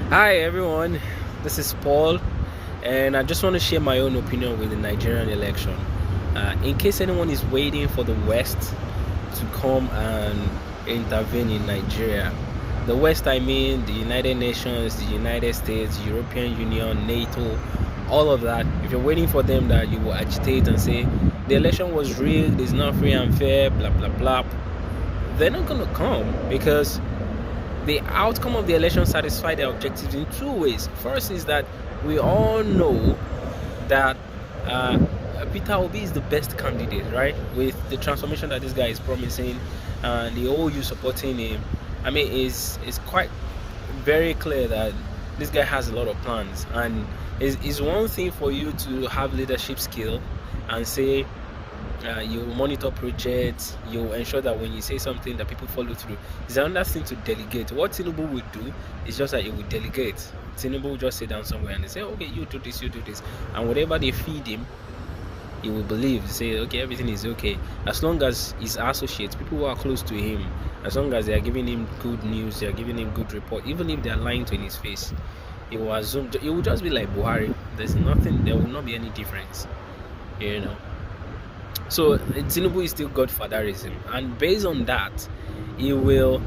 Hi everyone, this is Paul, and I just want to share my own opinion with the Nigerian election. In case anyone is waiting for the West to come and intervene in Nigeria, the West, I mean the United Nations, the United States, European Union, NATO, all of that. If you're waiting for them, that you will agitate and say the election was rigged, it's not free and fair, blah blah blah, they're not gonna come because the outcome of the election satisfied their objectives in two ways. First is that we all know that uh, Peter Obi is the best candidate, right? With the transformation that this guy is promising and the OU supporting him, I mean, it's quite very clear that this guy has a lot of plans. And it's one thing for you to have leadership skill and say you monitor projects, you ensure that when you say something that people follow through. It's another thing to delegate. What Tinubu would do is just that he would delegate. Tinubu will just sit down somewhere and they say, okay, you do this, you do this, and whatever they feed him, he will believe. Say, okay, everything is okay, as long as his associates, people who are close to him, as long as they are giving him good news, they are giving him good report, even if they are lying to in his face, he will assume. It will just be like Buhari. There's nothing. There will not be any difference, you know. So Tinubu is still godfatherism, and based on that, he will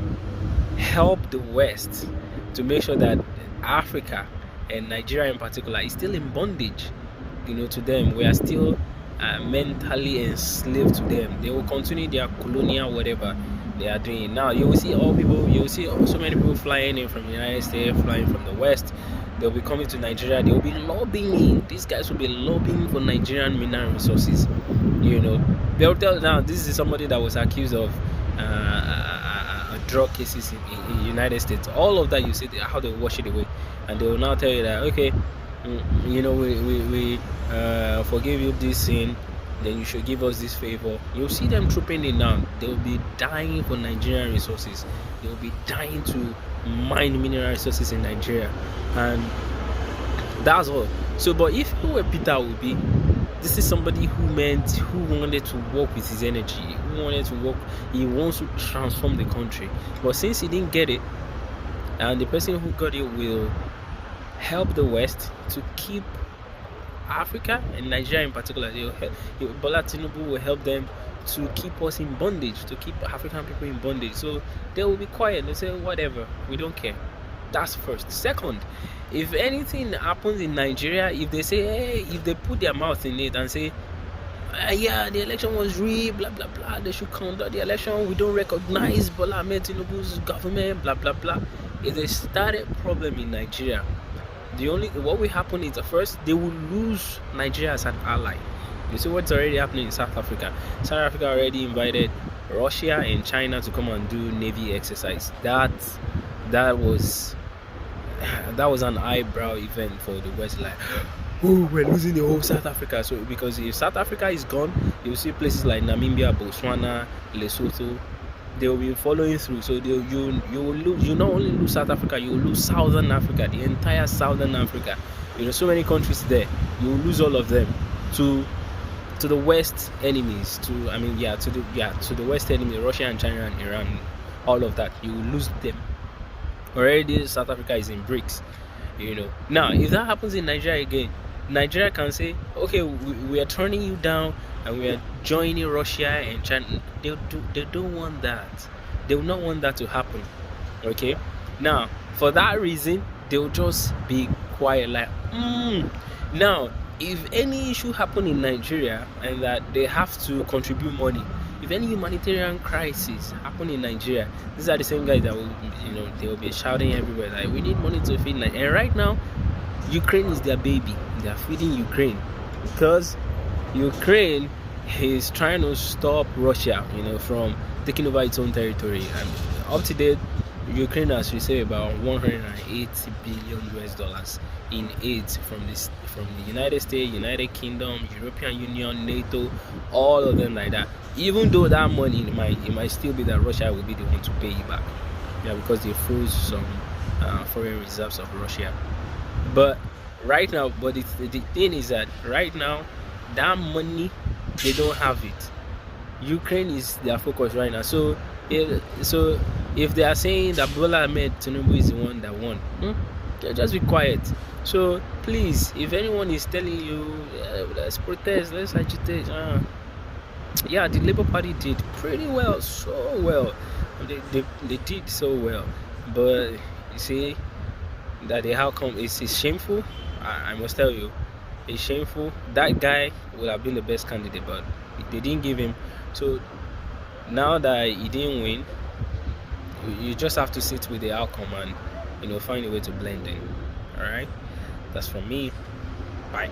help the West to make sure that Africa and Nigeria in particular is still in bondage. To them, we are still mentally enslaved to them. They will continue their colonial whatever they are doing. Now you will see you will see so many people flying in from the United States, flying from the West. They'll be coming to Nigeria. They'll be lobbying. These guys will be lobbying for Nigerian mineral resources. They'll tell now this is somebody that was accused of drug cases in the United States. All of that, you see how they wash it away, and they will now tell you that okay, we forgive you this sin, then you should give us this favor. You'll see them trooping in now. They'll be dying for Nigerian resources. They'll be dying to mine mineral resources in Nigeria, and that's all. So, but if you were Peter Obi, this is somebody who wanted to work with his energy, he wants to transform the country. But since he didn't get it, and the person who got it will help the West to keep Africa and Nigeria in particular, Bola Tinubu will help them to keep us in bondage, to keep African people in bondage. So they will be quiet. They say, whatever, we don't care. That's first. Second, if anything happens in Nigeria, if they say, hey, if they put their mouth in it and say, yeah, the election was rigged, blah blah blah, they should conduct the election, we don't recognize Bola Ahmed Tinubu's government, blah blah blah. If they start a problem in Nigeria, what will happen is first they will lose Nigeria as an ally. You see what's already happening in South Africa. South Africa already invited Russia and China to come and do Navy exercise. That was an eyebrow event for the West. Like, oh, we're losing the whole South Africa. So because if South Africa is gone, you'll see places like Namibia, Botswana, Lesotho, they will be following through. So you will lose. You not only lose South Africa, you will lose Southern Africa, the entire Southern Africa. So many countries there. You will lose all of them to the West enemies. To the West enemy, Russia and China and Iran, all of that. You will lose them. Already South Africa is in BRICS. Now if that happens in Nigeria again, Nigeria can say, okay, we are turning you down and we are joining Russia and China. They don't want that. They will not want that to happen. Okay, now for that reason they will just be quiet, like now if any issue happen in Nigeria and that they have to contribute money, if any humanitarian crisis happen in Nigeria, these are the same guys that will, they will be shouting everywhere like, we need money to feed Nigeria. And right now, Ukraine is their baby. They are feeding Ukraine because Ukraine is trying to stop Russia, from taking over its own territory. And up to date, Ukraine has received about 180 billion US dollars in aid from the United States, United Kingdom, European Union, NATO, all of them like that. Even though that money it might still be that Russia will be the one to pay you back, because they froze some foreign reserves of Russia. But right now, the thing is that right now, that money they don't have it. Ukraine is their focus right now. So if they are saying that Bola Ahmed Tinubu is the one that won, just be quiet. So please, if anyone is telling you let's protest, let's agitate, yeah, the Labour Party did pretty well, so well. They did so well, but you see that the outcome is shameful. I must tell you, it's shameful. That guy would have been the best candidate, but they didn't give him. So now that he didn't win, you just have to sit with the outcome and find a way to blend in. All right, that's from me. Bye.